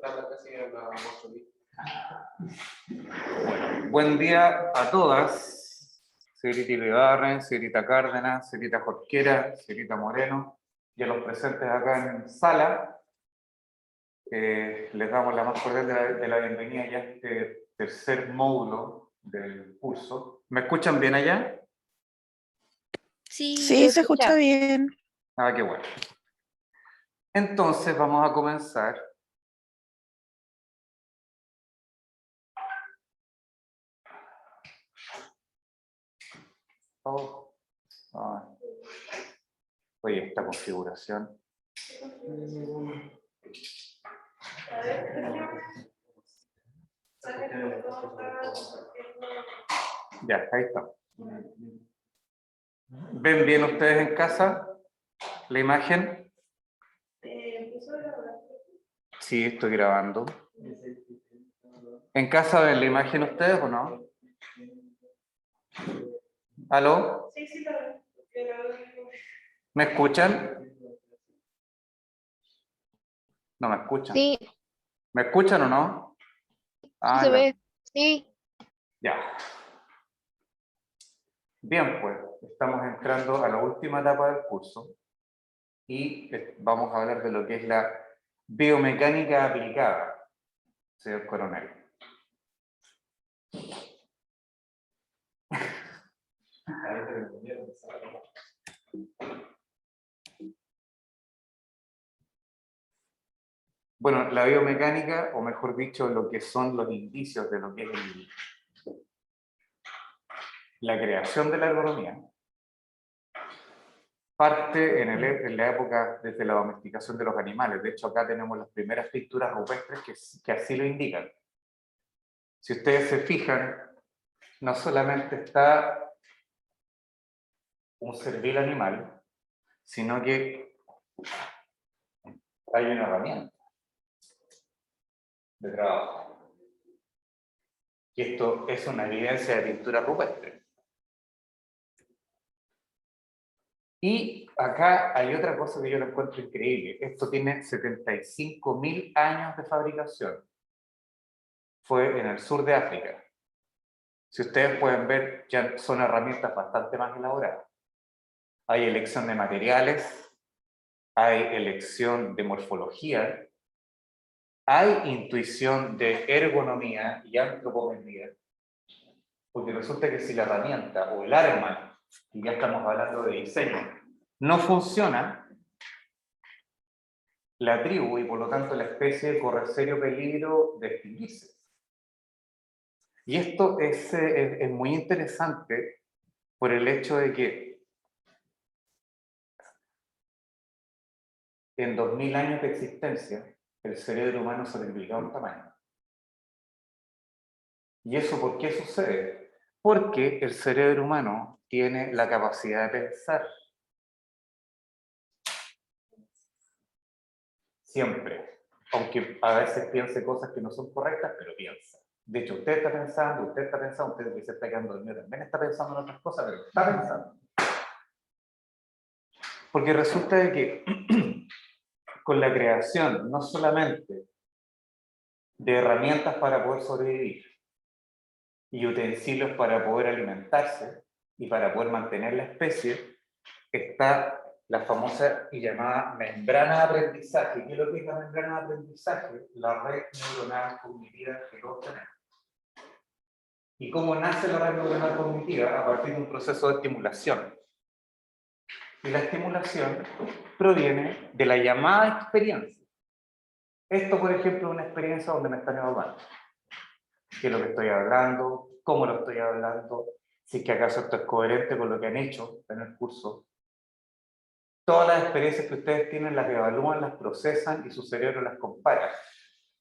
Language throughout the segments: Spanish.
Bueno, buen día a todas, señorita Ibarren, señorita Cárdenas, señorita Jorquera, señorita Moreno, y a los presentes acá en sala. Les damos la más cordial de la bienvenida ya a este tercer módulo del curso. ¿Me escuchan bien allá? Sí, Se escucha bien. Ah, qué bueno. Entonces vamos a comenzar. Oh. Ah. Oye, esta configuración. Ya, ahí está. ¿Ven bien ustedes en casa la imagen? Sí, estoy grabando. ¿En casa ven la imagen ustedes o no? ¿Aló? Sí, sí, ¿Me escuchan? No me escuchan. sí, ¿Me escuchan o no? Ah, se ya. ve. Sí. Ya. Bien, pues, estamos entrando a la última etapa del curso y vamos a hablar de lo que es la biomecánica aplicada, señor coronel. Bueno, la biomecánica, o mejor dicho, lo que son los indicios de lo que es la creación de la ergonomía, parte en la época desde la domesticación de los animales. De hecho, acá tenemos las primeras pinturas rupestres que así lo indican. Si ustedes se fijan, no solamente está un servil animal, sino que hay una herramienta de trabajo. Y esto es una evidencia de pintura rupestre. Y acá hay otra cosa que yo lo encuentro increíble. Esto tiene 75.000 años de fabricación. Fue en el sur de África. Si ustedes pueden ver, ya son herramientas bastante más elaboradas. Hay elección de materiales, hay elección de morfología, hay intuición de ergonomía y antropometría. Porque resulta que si la herramienta o el arma, y ya estamos hablando de diseño, no funciona, la tribu y por lo tanto la especie corre serio peligro de extinguirse. Y esto es muy interesante por el hecho de que en 2000 años de existencia el cerebro humano se triplicó en tamaño. ¿Y eso por qué sucede? Porque el cerebro humano tiene la capacidad de pensar. Siempre. Aunque a veces piense cosas que no son correctas, pero piensa. De hecho, usted está pensando, usted que se está quedando dormido también está pensando en otras cosas, pero está pensando. Porque resulta de que con la creación no solamente de herramientas para poder sobrevivir y utensilios para poder alimentarse y para poder mantener la especie, está la famosa y llamada membrana de aprendizaje. ¿Qué es lo que es la membrana de aprendizaje? La red neuronal cognitiva que todos tenemos. ¿Y cómo nace la red neuronal cognitiva? A partir de un proceso de estimulación. Y la estimulación proviene de la llamada experiencia. Esto, por ejemplo, es una experiencia donde me están evaluando. ¿Qué es lo que estoy hablando? ¿Cómo lo estoy hablando? Si es que acaso esto es coherente con lo que han hecho en el curso. Todas las experiencias que ustedes tienen las evalúan, las procesan y su cerebro las compara.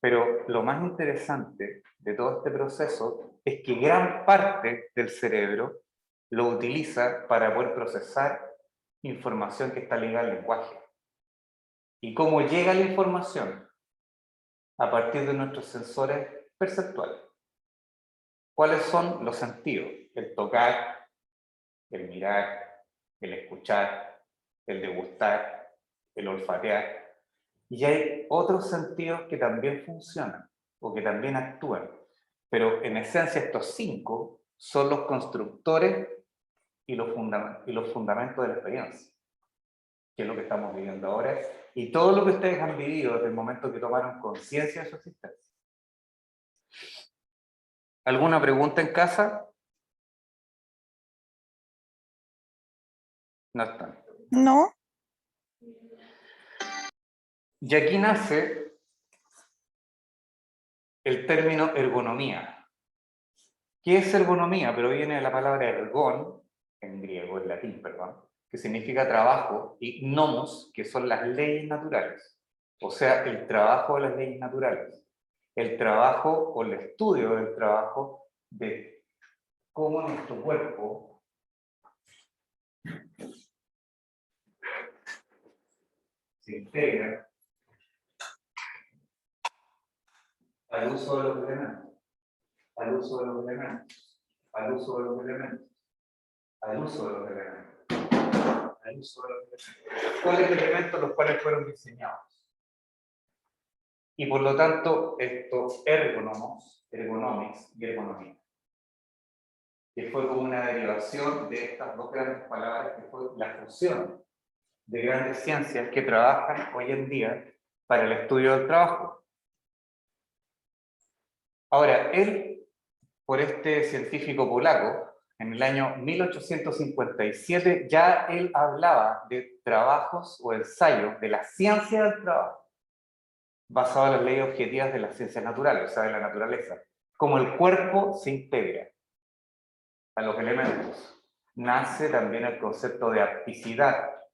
Pero lo más interesante de todo este proceso es que gran parte del cerebro lo utiliza para poder procesar información que está ligada al lenguaje. ¿Y cómo llega la información? A partir de nuestros sensores perceptuales. ¿Cuáles son los sentidos? El tocar, el mirar, el escuchar, el degustar, el olfatear. Y hay otros sentidos que también funcionan o que también actúan. Pero en esencia estos 5 son los constructores y los fundamentos de la experiencia, que es lo que estamos viviendo ahora, y todo lo que ustedes han vivido desde el momento que tomaron conciencia de su existencia. ¿Alguna pregunta en casa? No están. No. Y aquí nace el término ergonomía. ¿Qué es ergonomía? Pero viene de la palabra ergón, en griego, en latín, perdón, que significa trabajo, y nomos, que son las leyes naturales. O sea, el trabajo de las leyes naturales. El trabajo o el estudio del trabajo de cómo nuestro cuerpo se integra al uso de los elementos, al uso de los elementos, al uso de los elementos, al uso de los elementos, al uso de los elementos. ¿Cuáles elementos los cuales fueron diseñados? Y por lo tanto, estos ergonomics y ergonomía, que fue como una derivación de estas dos grandes palabras, que fue la fusión de grandes ciencias que trabajan hoy en día para el estudio del trabajo. Ahora, por este científico polaco, en el año 1857, ya él hablaba de trabajos o ensayos de la ciencia del trabajo, basado en las leyes objetivas de las ciencias naturales, o sea, de la naturaleza. Como el cuerpo se integra a los elementos, nace también el concepto de apticidad.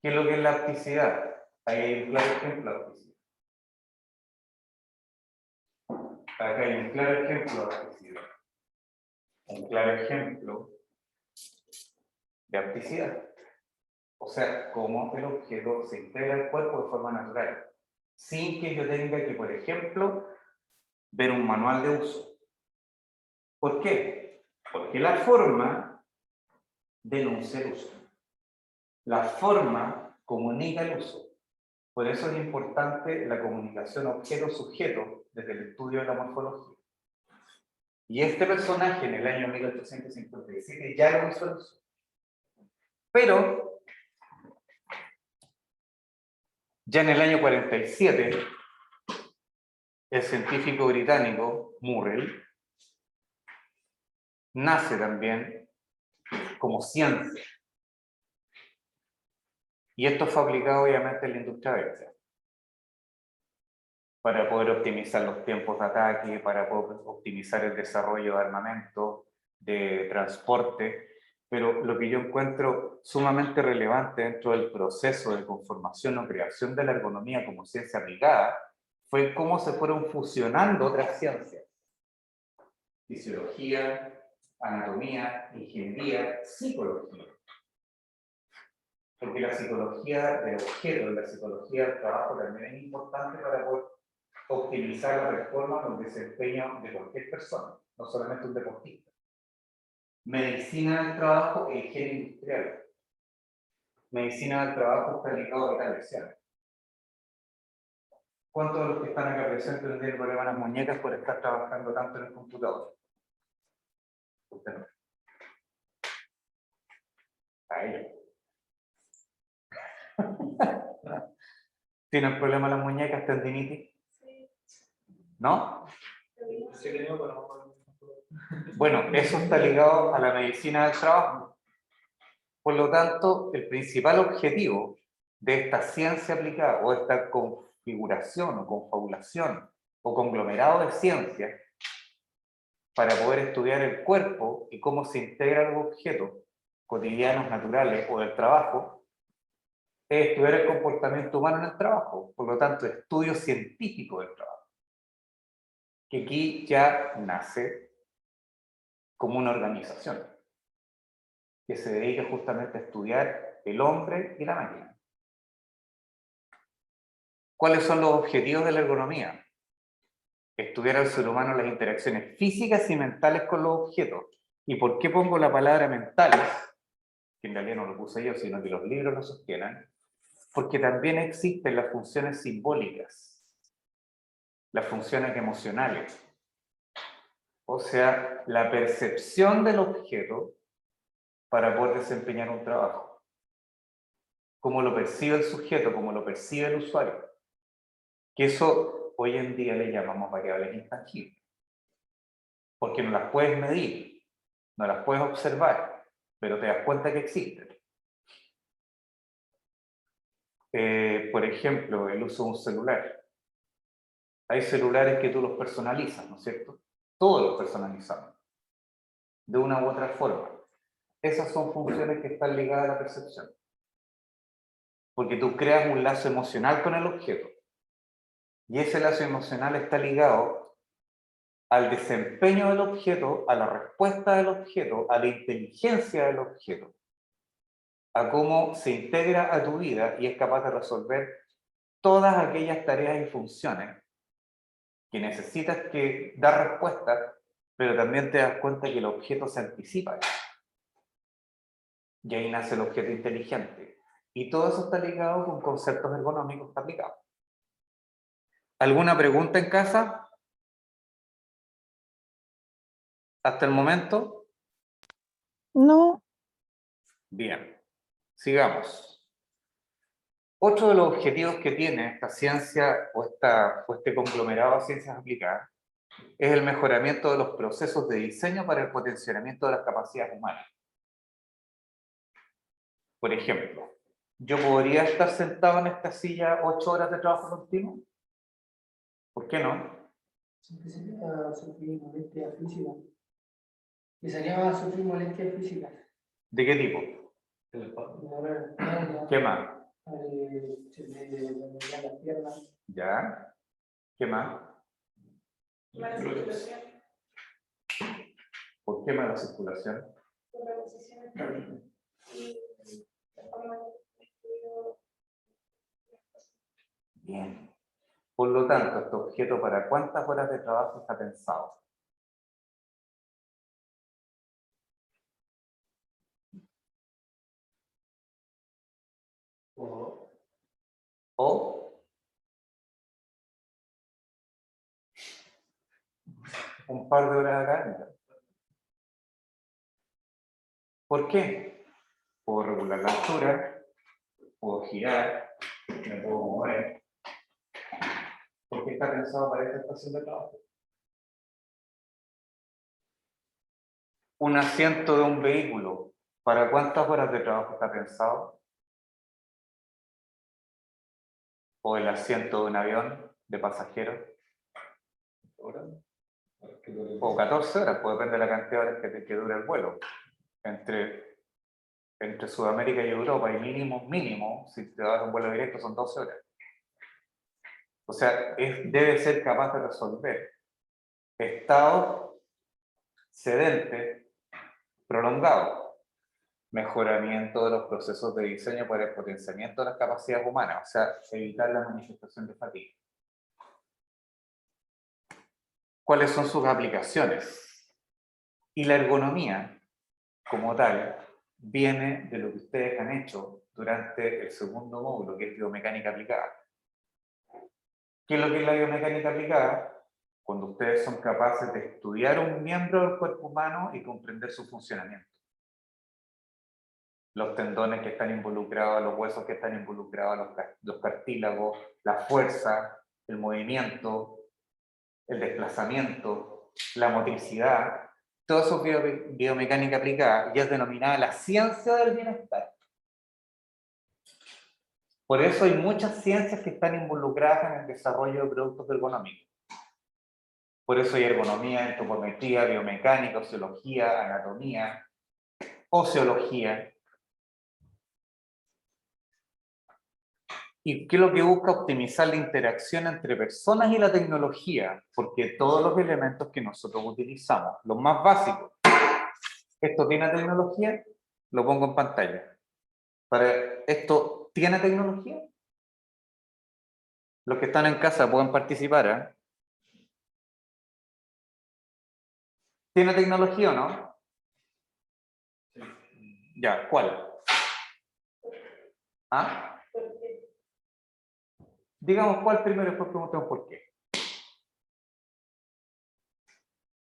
¿Qué es lo que es la apticidad? Ahí hay un claro ejemplo de apticidad. Acá hay un claro ejemplo de apticidad. Un claro ejemplo de apticidad. O sea, cómo el objeto se integra al cuerpo de forma natural, sin que yo tenga que, por ejemplo, ver un manual de uso. ¿Por qué? Porque la forma denuncia el uso. La forma comunica el uso. Por eso es importante la comunicación objeto-sujeto desde el estudio de la morfología. Y este personaje en el año 1857 ya lo hizo el uso. Pero ya en el año 47, el científico británico Murray nace también como ciencia. Y esto fue aplicado obviamente en la industria bélica, para poder optimizar los tiempos de ataque, para poder optimizar el desarrollo de armamento, de transporte. Pero lo que yo encuentro sumamente relevante dentro del proceso de conformación o creación de la ergonomía como ciencia aplicada fue cómo se fueron fusionando otras ciencias. Fisiología, anatomía, ingeniería, psicología. Porque la psicología del objeto y la psicología del trabajo también es importante para poder optimizar la reforma o el desempeño de cualquier persona, no solamente un deportista. Medicina del trabajo e higiene industrial. Medicina del trabajo está ligado a estas lesiones. ¿Cuántos de los que están acá presentes tienen problemas en las muñecas por estar trabajando tanto en el computador? Usted no. A ellos. ¿Tienen problemas en las muñecas, tendinitis? ¿No? Bueno, eso está ligado a la medicina del trabajo. Por lo tanto, el principal objetivo de esta ciencia aplicada, o esta configuración, o confabulación, o conglomerado de ciencias, para poder estudiar el cuerpo y cómo se integran los objetos cotidianos, naturales o del trabajo, es estudiar el comportamiento humano en el trabajo. Por lo tanto, estudio científico del trabajo. Que aquí ya nace como una organización que se dedica justamente a estudiar el hombre y la máquina. ¿Cuáles son los objetivos de la ergonomía? Estudiar al ser humano las interacciones físicas y mentales con los objetos. ¿Y por qué pongo la palabra mentales? Que en realidad no lo puse yo, sino que los libros lo sostienen. Porque también existen las funciones simbólicas, las funciones emocionales. O sea, la percepción del objeto para poder desempeñar un trabajo. Cómo lo percibe el sujeto, cómo lo percibe el usuario. Que eso hoy en día le llamamos variables intangibles. Porque no las puedes medir, no las puedes observar, pero te das cuenta que existen. Por ejemplo, el uso de un celular. Hay celulares que tú los personalizas, ¿no es cierto? Todos los personalizamos, de una u otra forma. Esas son funciones que están ligadas a la percepción. Porque tú creas un lazo emocional con el objeto. Y ese lazo emocional está ligado al desempeño del objeto, a la respuesta del objeto, a la inteligencia del objeto, a cómo se integra a tu vida y es capaz de resolver todas aquellas tareas y funciones que necesitas que dar respuesta, pero también te das cuenta que el objeto se anticipa. Y ahí nace el objeto inteligente. Y todo eso está ligado con conceptos ergonómicos aplicados. ¿Alguna pregunta en casa? ¿Hasta el momento? No. Bien, sigamos. Otro de los objetivos que tiene esta ciencia o este conglomerado de ciencias aplicadas es el mejoramiento de los procesos de diseño para el potenciamiento de las capacidades humanas. Por ejemplo, ¿yo podría estar sentado en esta silla 8 horas de trabajo continuo? ¿Por qué no? Se empezaría a sufrir molestias físicas. Empezaría a sufrir molestias físicas. ¿De qué tipo? ¿Qué más? Se me dolían las piernas. ¿Ya? ¿Qué más? Mala circulación. ¿Por qué mala circulación? Por la posición y la forma de estudio. Bien. Por lo tanto, este objeto, ¿para cuántas horas de trabajo está pensado? O un par de horas académicas. ¿Por qué? Puedo regular la altura, puedo girar, me puedo mover. ¿Por qué está pensado para esta estación de trabajo? Un asiento de un vehículo, ¿para cuántas horas de trabajo está pensado? ¿O el asiento de un avión de pasajeros? O 14 horas, puede depender de la cantidad de horas que dura el vuelo. Entre Sudamérica y Europa, y mínimo, si te vas a un vuelo directo, son 12 horas. O sea, debe ser capaz de resolver estados sedentes prolongados, mejoramiento de los procesos de diseño para el potenciamiento de las capacidades humanas, o sea, evitar la manifestación de fatiga. ¿Cuáles son sus aplicaciones? Y la ergonomía, como tal, viene de lo que ustedes han hecho durante el segundo módulo, que es biomecánica aplicada. ¿Qué es lo que es la biomecánica aplicada? Cuando ustedes son capaces de estudiar un miembro del cuerpo humano y comprender su funcionamiento. Los tendones que están involucrados, los huesos que están involucrados, los cartílagos, la fuerza, el movimiento, el desplazamiento, la motricidad, todo eso es biomecánica aplicada y es denominada la ciencia del bienestar. Por eso hay muchas ciencias que están involucradas en el desarrollo de productos ergonómicos. Por eso hay ergonomía, entomometría, biomecánica, ociología, anatomía, oceología. ¿Y qué es lo que busca? Optimizar la interacción entre personas y la tecnología, porque todos los elementos que nosotros utilizamos, los más básicos, ¿esto tiene tecnología? Lo pongo en pantalla. ¿Esto tiene tecnología? Los que están en casa pueden participar, ¿eh? ¿Tiene tecnología o no? Ya, ¿cuál? ¿Ah? Digamos cuál primero y después preguntemos por qué.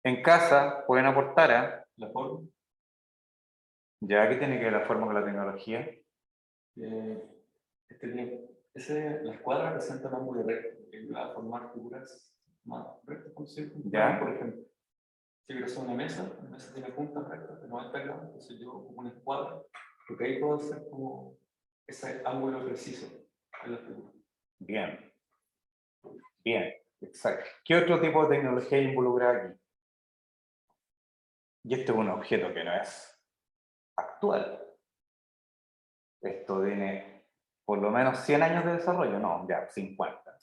En casa pueden aportar a La forma, ya que tiene que ver la forma con la tecnología. la escuadra presenta un ángulo recto, que va a formar figuras más rectas con círculos. Ya. Por ejemplo, si yo soy una mesa, la mesa tiene puntas rectas de 90 grados, entonces yo como una escuadra, lo que ahí puedo hacer como ese ángulo preciso en la figura. Bien. Bien, exacto. ¿Qué otro tipo de tecnología hay involucrada aquí? Y este es un objeto que no es actual. Esto tiene por lo menos 100 años de desarrollo, no, ya 50.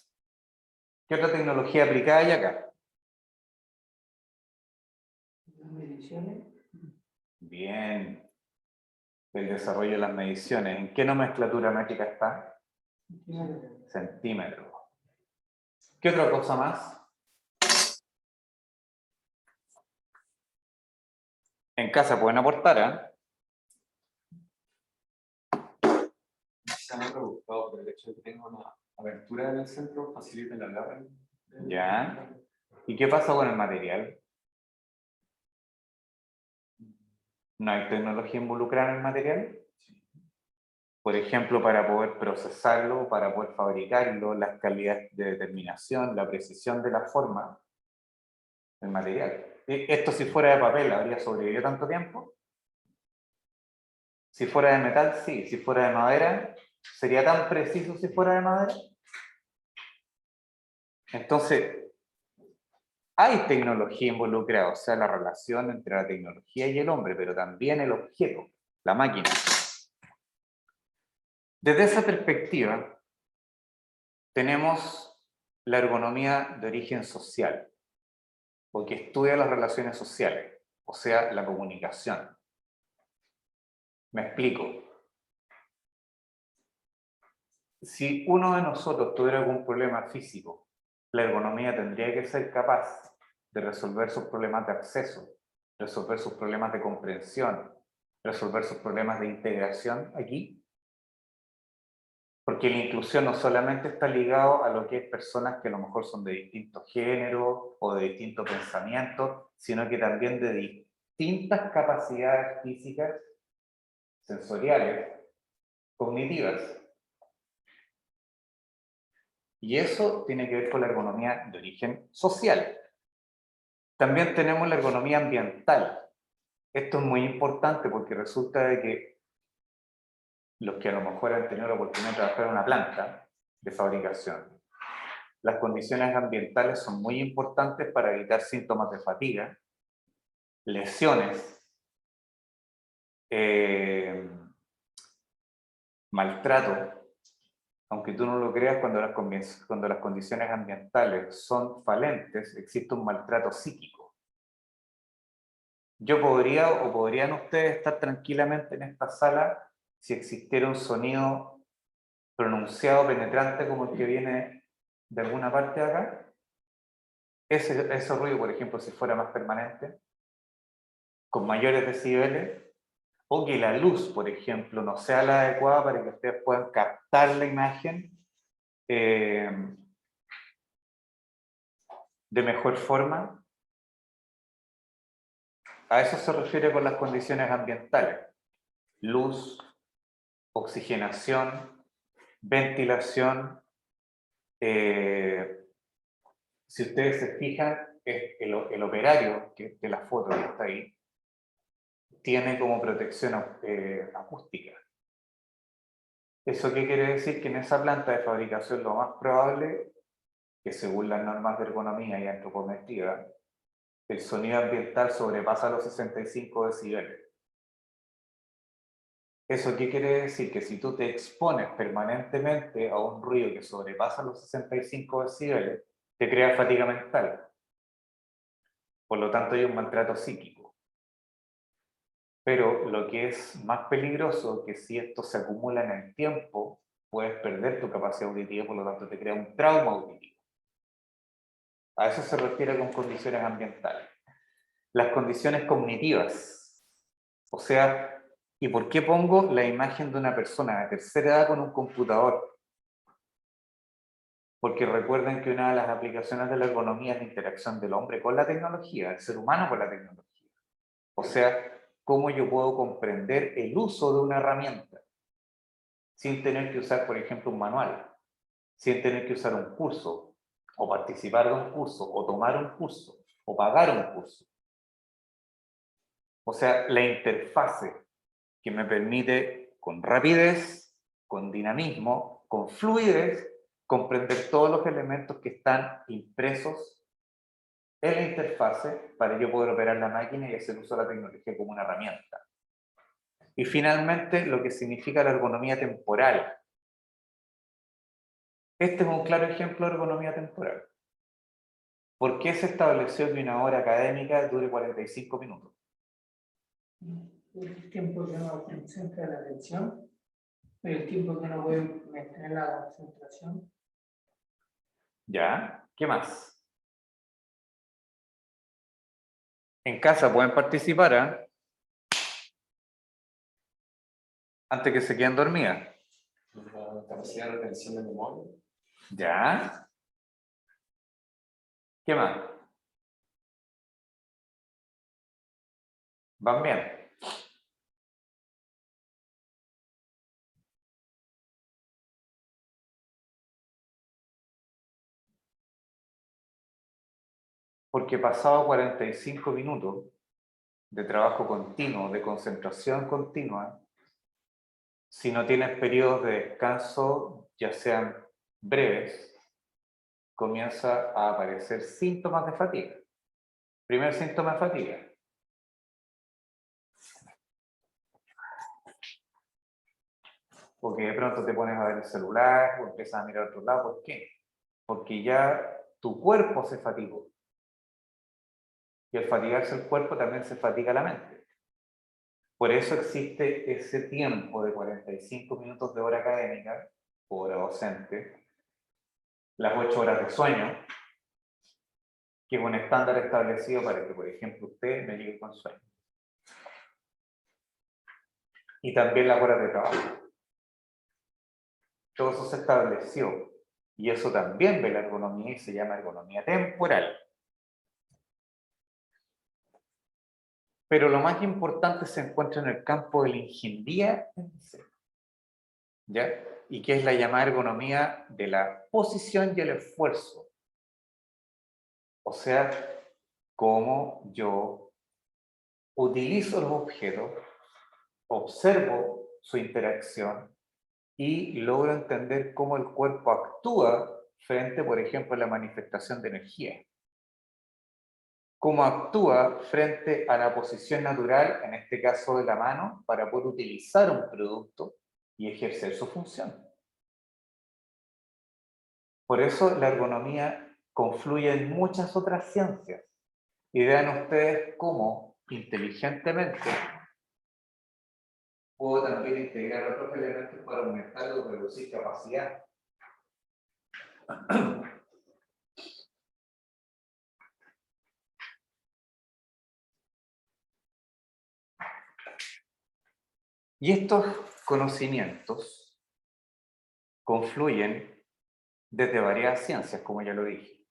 ¿Qué otra tecnología aplicada hay acá? Las mediciones, Bien. El desarrollo de las mediciones. ¿En qué nomenclatura métrica está? centímetros. Centímetro. ¿Qué otra cosa más? En casa pueden aportar, ¿eh? Se me ha preocupado por el hecho de que tenga una abertura en el centro, facilita el agarre. Ya. ¿Y qué pasa con el material? ¿No hay tecnología involucrada en el material? Por ejemplo, para poder procesarlo, para poder fabricarlo, las calidades de determinación, la precisión de la forma del material. Esto si fuera de papel, ¿habría sobrevivido tanto tiempo? Si fuera de metal, sí. Si fuera de madera, ¿sería tan preciso si fuera de madera? Entonces, hay tecnología involucrada, o sea, la relación entre la tecnología y el hombre, pero también el objeto, la máquina. Desde esa perspectiva, tenemos la ergonomía de origen social, porque estudia las relaciones sociales, o sea, la comunicación. Me explico. Si uno de nosotros tuviera algún problema físico, la ergonomía tendría que ser capaz de resolver sus problemas de acceso, resolver sus problemas de comprensión, resolver sus problemas de integración aquí. Porque la inclusión no solamente está ligado a lo que es personas que a lo mejor son de distintos géneros o de distintos pensamientos, sino que también de distintas capacidades físicas, sensoriales, cognitivas. Y eso tiene que ver con la ergonomía de origen social. También tenemos la ergonomía ambiental. Esto es muy importante porque resulta de que los que a lo mejor han tenido la oportunidad de trabajar en una planta de fabricación, las condiciones ambientales son muy importantes para evitar síntomas de fatiga, lesiones, maltrato. Aunque tú no lo creas, cuando las condiciones ambientales son falentes, existe un maltrato psíquico. Yo podría o podrían ustedes estar tranquilamente en esta sala si existiera un sonido pronunciado, penetrante, como el que viene de alguna parte de acá. Ese ruido, por ejemplo, si fuera más permanente, con mayores decibeles, o que la luz, por ejemplo, no sea la adecuada para que ustedes puedan captar la imagen de mejor forma. A eso se refiere con las condiciones ambientales. Luz, oxigenación, ventilación. Si ustedes se fijan, el operario de la foto que está ahí tiene como protección acústica. ¿Eso qué quiere decir? Que en esa planta de fabricación lo más probable, que según las normas de ergonomía y antropometría, el sonido ambiental sobrepasa los 65 decibeles. ¿Eso qué quiere decir? Que si tú te expones permanentemente a un ruido que sobrepasa los 65 decibeles, te crea fatiga mental. Por lo tanto, hay un maltrato psíquico. Pero lo que es más peligroso, que si esto se acumula en el tiempo, puedes perder tu capacidad auditiva, por lo tanto te crea un trauma auditivo. A eso se refiere con condiciones ambientales. Las condiciones cognitivas. O sea, ¿y por qué pongo la imagen de una persona de tercera edad con un computador? Porque recuerden que una de las aplicaciones de la ergonomía es la interacción del hombre con la tecnología, el ser humano con la tecnología. O sea, cómo yo puedo comprender el uso de una herramienta sin tener que usar, por ejemplo, un manual, sin tener que usar un curso, o participar de un curso, o tomar un curso, o pagar un curso. O sea, la interfase que me permite con rapidez, con dinamismo, con fluidez, comprender todos los elementos que están impresos en la interfase para yo poder operar la máquina y hacer uso de la tecnología como una herramienta. Y finalmente, lo que significa la ergonomía temporal. Este es un claro ejemplo de ergonomía temporal. ¿Por qué se estableció que una hora académica dure 45 minutos? El tiempo que uno concentra la atención, el tiempo que uno puede mantener la concentración. ¿Ya? ¿Qué más? En casa pueden participar, ¿eh? Antes que se queden dormidas. La capacidad de retención de memoria. ¿Ya? ¿Qué más? ¿Van bien? Porque pasado 45 minutos de trabajo continuo, de concentración continua, si no tienes periodos de descanso, ya sean breves, comienza a aparecer síntomas de fatiga. Primer síntoma de fatiga. Porque de pronto te pones a ver el celular o empiezas a mirar a otro lado. ¿Por qué? Porque ya tu cuerpo se fatigó. Y al fatigarse el cuerpo también se fatiga la mente. Por eso existe ese tiempo de 45 minutos de hora académica, o hora docente, las 8 horas de sueño, que es un estándar establecido para que, por ejemplo, usted no llegue con sueño. Y también las horas de trabajo. Todo eso se estableció. Y eso también ve la ergonomía y se llama ergonomía temporal. Pero lo más importante se encuentra en el campo de la ingeniería en diseño, ¿ya? Y que es la llamada ergonomía de la posición y el esfuerzo. O sea, cómo yo utilizo los objetos, observo su interacción y logro entender cómo el cuerpo actúa frente, por ejemplo, a la manifestación de energía. Cómo actúa frente a la posición natural, en este caso de la mano, para poder utilizar un producto y ejercer su función. Por eso la ergonomía confluye en muchas otras ciencias. Y vean ustedes cómo inteligentemente puedo también integrar otros elementos para aumentar o reducir capacidad. Y estos conocimientos confluyen desde varias ciencias, como ya lo dije.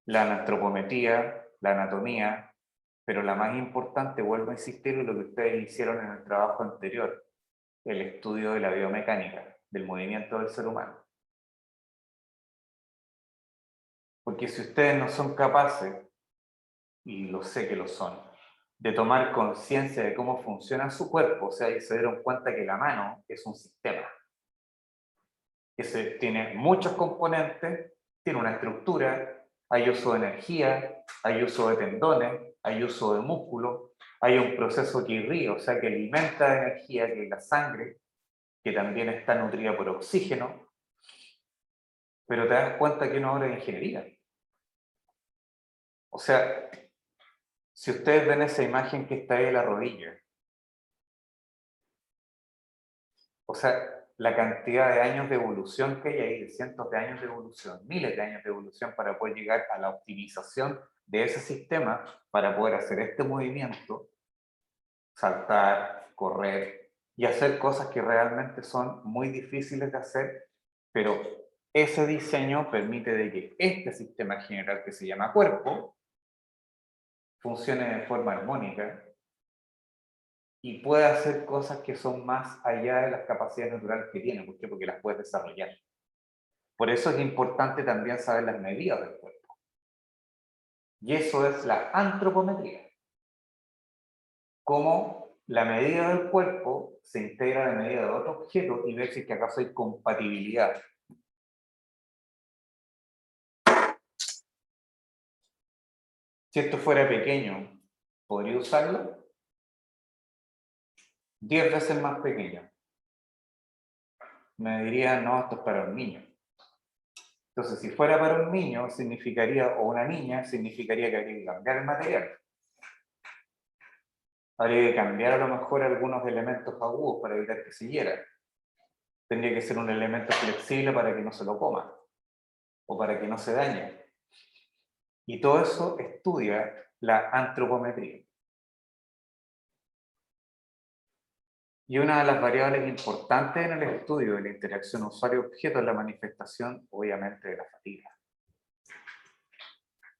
La antropometría, la anatomía, pero la más importante, vuelvo a insistir, es lo que ustedes hicieron en el trabajo anterior, el estudio de la biomecánica, del movimiento del ser humano. Porque si ustedes no son capaces, y lo sé que lo son, de tomar conciencia de cómo funciona su cuerpo, o sea, y se dieron cuenta que la mano es un sistema, que tiene muchos componentes, tiene una estructura, hay uso de energía, hay uso de tendones, hay uso de músculo, hay un proceso que irriga, o sea, que alimenta de energía, que es la sangre, que también está nutrida por oxígeno, pero te das cuenta que es una obra de ingeniería. O sea, si ustedes ven esa imagen que está ahí de la rodilla, o sea, la cantidad de años de evolución que hay ahí, de cientos de años de evolución, miles de años de evolución para poder llegar a la optimización de ese sistema para poder hacer este movimiento, saltar, correr y hacer cosas que realmente son muy difíciles de hacer, pero ese diseño permite de que este sistema general que se llama cuerpo funcione de forma armónica y pueda hacer cosas que son más allá de las capacidades naturales que tiene. ¿Por qué? Porque las puedes desarrollar. Por eso es importante también saber las medidas del cuerpo. Y eso es la antropometría. Cómo la medida del cuerpo se integra a la medida de otro objeto y ver si es que acaso hay compatibilidad. Si esto fuera pequeño, ¿podría usarlo? 10 veces más pequeño. Me diría, no, esto es para un niño. Entonces, si fuera para un niño, significaría, o una niña, significaría que habría que cambiar el material. Habría que cambiar a lo mejor algunos elementos agudos para evitar que se hiera. Tendría que ser un elemento flexible para que no se lo coma, o para que no se dañe. Y todo eso estudia la antropometría. Y una de las variables importantes en el estudio de la interacción usuario-objeto es la manifestación, obviamente, de la fatiga.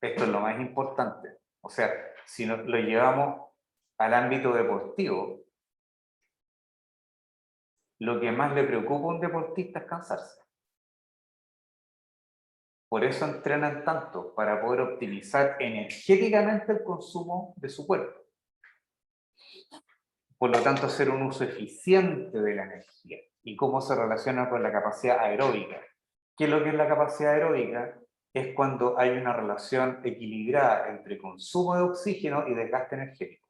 Esto es lo más importante. O sea, si lo llevamos al ámbito deportivo, lo que más le preocupa a un deportista es cansarse. Por eso entrenan tanto, para poder optimizar energéticamente el consumo de su cuerpo. Por lo tanto, hacer un uso eficiente de la energía. ¿Y cómo se relaciona con la capacidad aeróbica? ¿Qué es lo que es la capacidad aeróbica? Es cuando hay una relación equilibrada entre consumo de oxígeno y desgaste energético.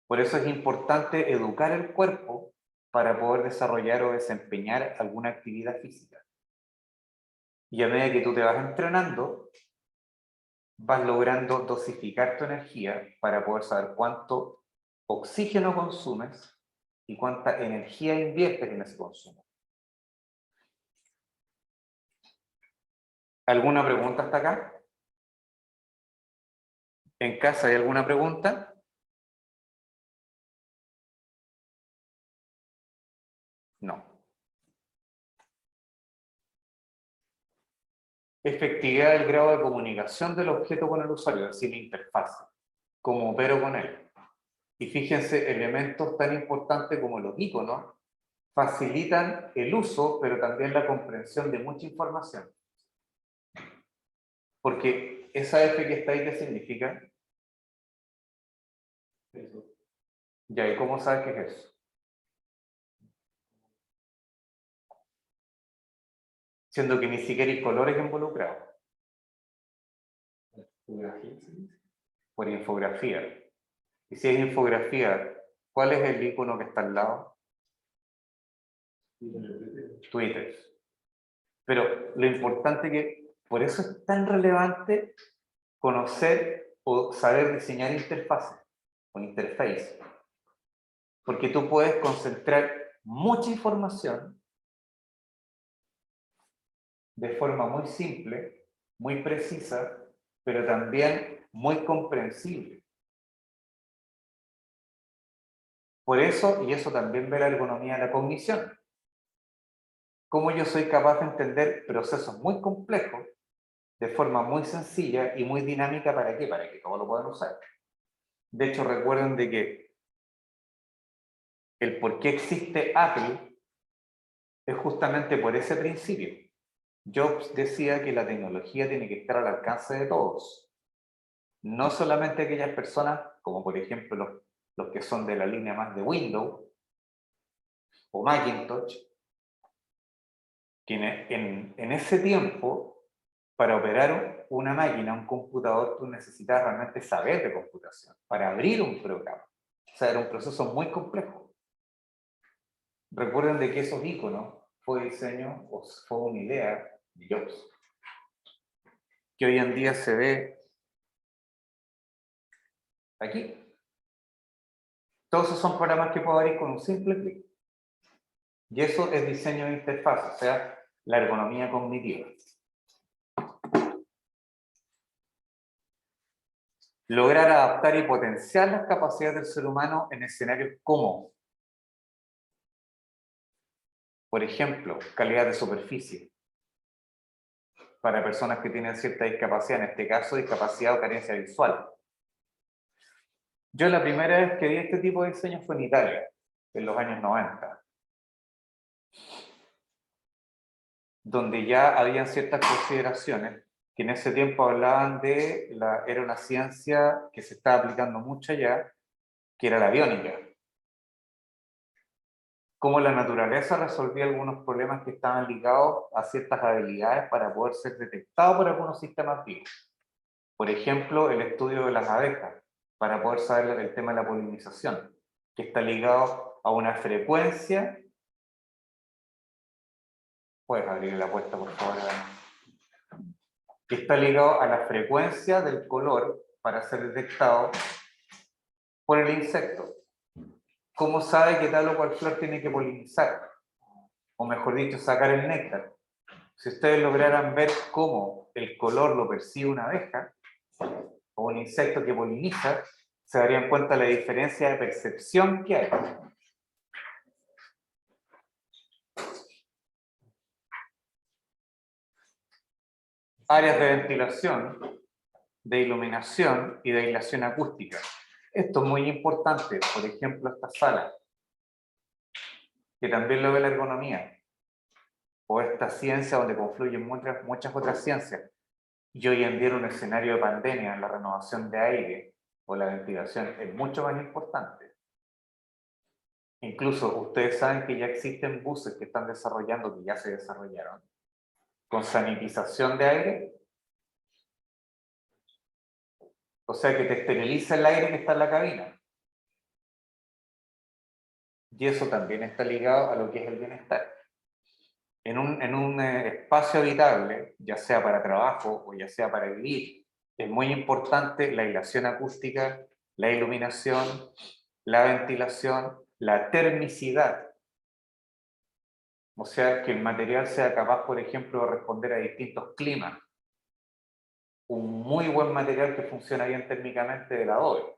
Por eso es importante educar el cuerpo para poder desarrollar o desempeñar alguna actividad física. Y a medida que tú te vas entrenando, vas logrando dosificar tu energía para poder saber cuánto oxígeno consumes y cuánta energía inviertes en ese consumo. ¿Alguna pregunta hasta acá? ¿En casa hay alguna pregunta? No. Efectividad del grado de comunicación del objeto con el usuario, es decir, la interfaz, cómo opero con él. Y fíjense, elementos tan importantes como los iconos facilitan el uso, pero también la comprensión de mucha información. Porque esa F que está ahí, ¿qué significa? Eso. Ya, ¿y cómo sabes qué es eso? Siendo que ni siquiera hay colores involucrados. Por infografía. Y si es infografía, ¿cuál es el icono que está al lado? Twitter. Pero lo importante que, por eso es tan relevante conocer o saber diseñar interfaces o interface. Porque tú puedes concentrar mucha información de forma muy simple, muy precisa, pero también muy comprensible. Por eso, y eso también ve la ergonomía de la cognición. Cómo yo soy capaz de entender procesos muy complejos de forma muy sencilla y muy dinámica. ¿Para qué? Para que todos lo puedan usar. De hecho, recuerden de que el por qué existe Apple es justamente por ese principio. Jobs decía que la tecnología tiene que estar al alcance de todos. No solamente aquellas personas, como por ejemplo los que son de la línea más de Windows o Macintosh, que en ese tiempo, para operar una máquina, un computador, tú necesitas realmente saber de computación, para abrir un programa. O sea, era un proceso muy complejo. Recuerden de que esos iconos fue diseño o fue una idea de Jobs, que hoy en día se ve aquí. Todos esos son programas que puedo abrir con un simple clic. Y eso es diseño de interfaz, o sea, la ergonomía cognitiva. Lograr adaptar y potenciar las capacidades del ser humano en escenarios como Por ejemplo, calidad de superficie. Para personas que tienen cierta discapacidad, en este caso discapacidad o carencia visual. Yo la primera vez que vi este tipo de diseño fue en Italia, en los años 90. Donde ya habían ciertas consideraciones que en ese tiempo hablaban de, era una ciencia que se estaba aplicando mucho allá, que era la biónica. Cómo la naturaleza resolvía algunos problemas que estaban ligados a ciertas habilidades para poder ser detectados por algunos sistemas vivos. Por ejemplo, el estudio de las abejas, para poder saber el tema de la polinización, que está ligado a una frecuencia. Puedes abrir la puerta, por favor, que está ligado a la frecuencia del color para ser detectado por el insecto. ¿Cómo sabe que tal o cual flor tiene que polinizar? O mejor dicho, sacar el néctar. Si ustedes lograran ver cómo el color lo percibe una abeja o un insecto que poliniza, se darían cuenta de la diferencia de percepción que hay. Áreas de ventilación, de iluminación y de aislación acústica. Esto es muy importante, por ejemplo, esta sala, que también lo ve la ergonomía, o esta ciencia donde confluyen muchas otras ciencias. Y hoy en día en un escenario de pandemia, la renovación de aire o la ventilación es mucho más importante. Incluso ustedes saben que ya existen buses que están desarrollando, que ya se desarrollaron, con sanitización de aire. O sea que te esteriliza el aire que está en la cabina. Y eso también está ligado a lo que es el bienestar. En un espacio habitable, ya sea para trabajo o ya sea para vivir, es muy importante la aislación acústica, la iluminación, la ventilación, la termicidad. O sea, que el material sea capaz, por ejemplo, de responder a distintos climas. Un muy buen material que funciona bien térmicamente del adobe.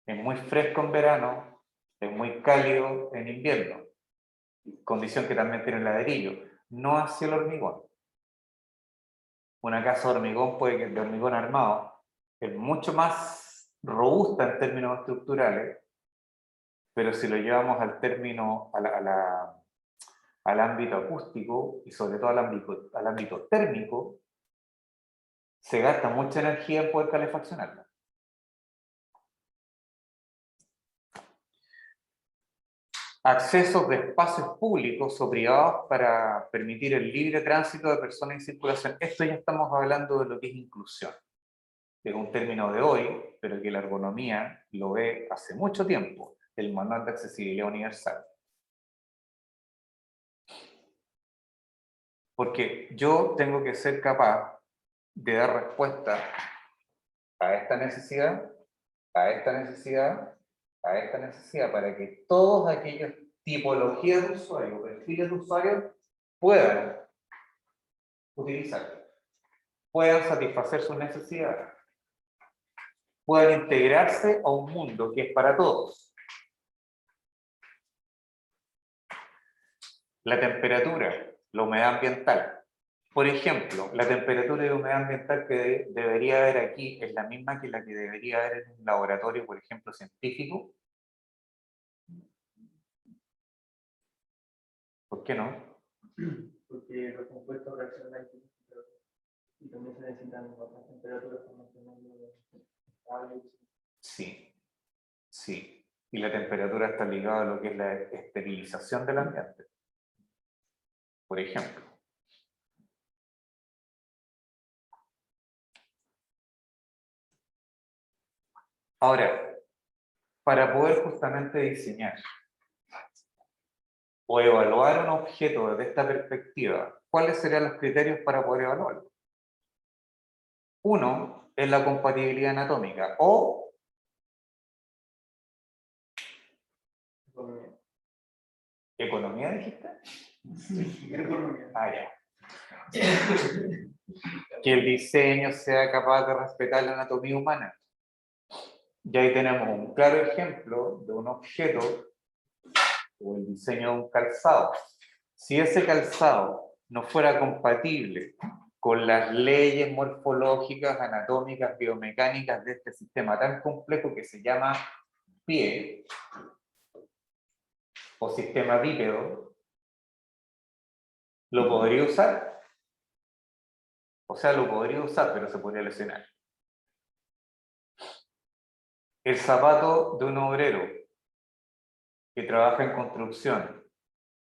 Es muy fresco en verano, es muy cálido en invierno. Condición que también tiene el ladrillo. No así el hormigón. Una casa de hormigón de hormigón armado es mucho más robusta en términos estructurales, pero si lo llevamos al término, al ámbito acústico y sobre todo al ámbito térmico, se gasta mucha energía en poder calefaccionarla. Accesos de espacios públicos o privados para permitir el libre tránsito de personas en circulación. Esto ya estamos hablando de lo que es inclusión. Es un término de hoy, pero que la ergonomía lo ve hace mucho tiempo, el Manual de Accesibilidad Universal. Porque yo tengo que ser capaz de dar respuesta a esta necesidad, a esta necesidad, a esta necesidad, para que todos aquellos tipologías de usuarios, perfiles de usuarios, puedan utilizarlo, puedan satisfacer sus necesidades, puedan integrarse a un mundo que es para todos. La temperatura, la humedad ambiental. Por ejemplo, la temperatura y la humedad ambiental que debería haber aquí es la misma que la que debería haber en un laboratorio, por ejemplo, científico. ¿Por qué no? Porque los compuestos reaccionan y también se necesitan otras temperaturas para mantenerlo estable. Sí, sí. Y la temperatura está ligada a lo que es la esterilización del ambiente. Por ejemplo. Ahora, para poder justamente diseñar o evaluar un objeto desde esta perspectiva, ¿cuáles serían los criterios para poder evaluarlo? Uno es la compatibilidad anatómica o economía, dijiste. Ah, ya. Que el diseño sea capaz de respetar la anatomía humana. Y ahí tenemos un claro ejemplo de un objeto o el diseño de un calzado, si ese calzado no fuera compatible con las leyes morfológicas, anatómicas, biomecánicas de este sistema tan complejo que se llama pie o sistema bípedo, ¿lo podría usar? O sea, lo podría usar, pero se podría lesionar. El zapato de un obrero que trabaja en construcción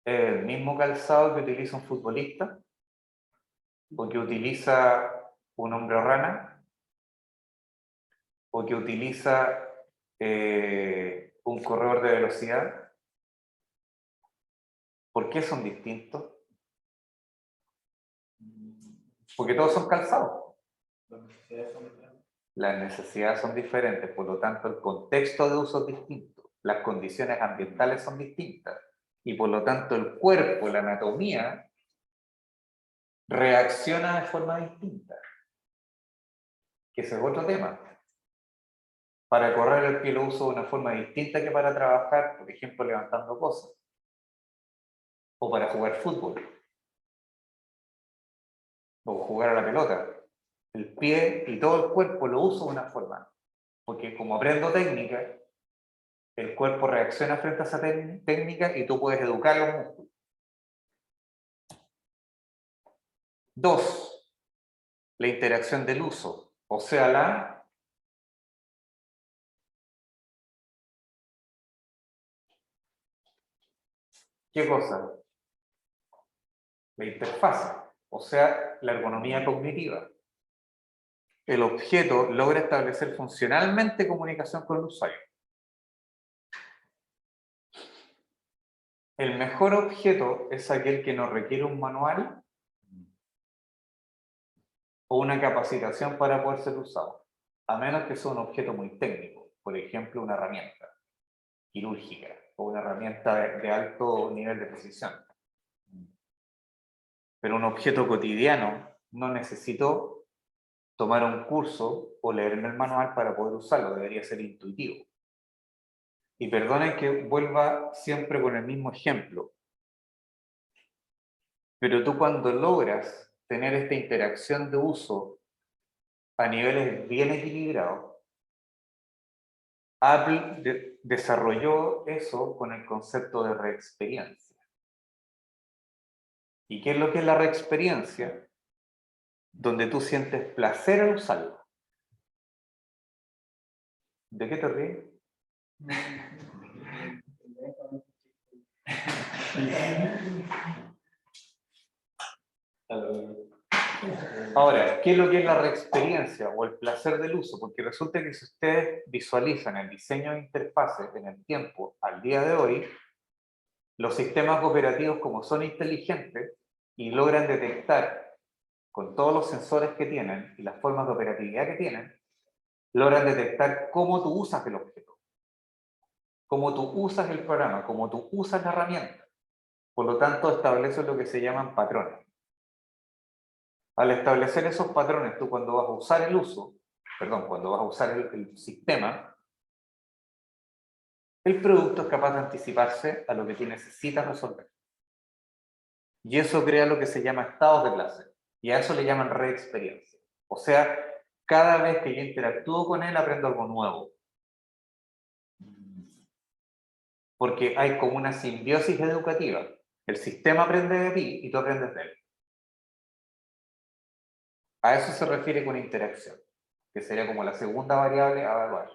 es el mismo calzado que utiliza un futbolista o que utiliza un hombre rana o que utiliza un corredor de velocidad. ¿Por qué son distintos? Porque todos son calzados. Las necesidades son diferentes, por lo tanto el contexto de uso es distinto, las condiciones ambientales son distintas y por lo tanto el cuerpo, la anatomía, reacciona de forma distinta. Que ese es otro tema. Para correr el pie lo uso de una forma distinta que para trabajar, por ejemplo, levantando cosas. O para jugar fútbol. O jugar a la pelota. El pie y todo el cuerpo lo uso de una forma. Porque como aprendo técnica, el cuerpo reacciona frente a esa técnica y tú puedes educar los músculos. 2. La interacción del uso. O sea, ¿qué cosa? La interfaz. O sea, la ergonomía cognitiva. El objeto logra establecer funcionalmente comunicación con el usuario. El mejor objeto es aquel que no requiere un manual o una capacitación para poder ser usado, a menos que sea un objeto muy técnico, por ejemplo, una herramienta quirúrgica o una herramienta de alto nivel de precisión. Pero un objeto cotidiano no necesito tomar un curso o leer en el manual para poder usarlo, debería ser intuitivo. Y perdonen que vuelva siempre con el mismo ejemplo, pero tú cuando logras tener esta interacción de uso a niveles bien equilibrados, Apple desarrolló eso con el concepto de reexperiencia. ¿Y qué es lo que es la reexperiencia? Donde tú sientes placer al usarlo. ¿De qué te ríes? Ahora, ¿qué es lo que es la reexperiencia o el placer del uso? Porque resulta que si ustedes visualizan el diseño de interfaces en el tiempo, al día de hoy, los sistemas operativos como son inteligentes y logran detectar con todos los sensores que tienen y las formas de operatividad que tienen, logran detectar cómo tú usas el objeto, cómo tú usas el programa, cómo tú usas la herramienta. Por lo tanto, establecen lo que se llaman patrones. Al establecer esos patrones, tú cuando vas a usar cuando vas a usar el sistema, el producto es capaz de anticiparse a lo que tú necesitas resolver. Y eso crea lo que se llama estados de placer. Y a eso le llaman reexperiencia. O sea, cada vez que yo interactúo con él, aprendo algo nuevo. Porque hay como una simbiosis educativa. El sistema aprende de ti y tú aprendes de él. A eso se refiere con interacción, que sería como la segunda variable a evaluar.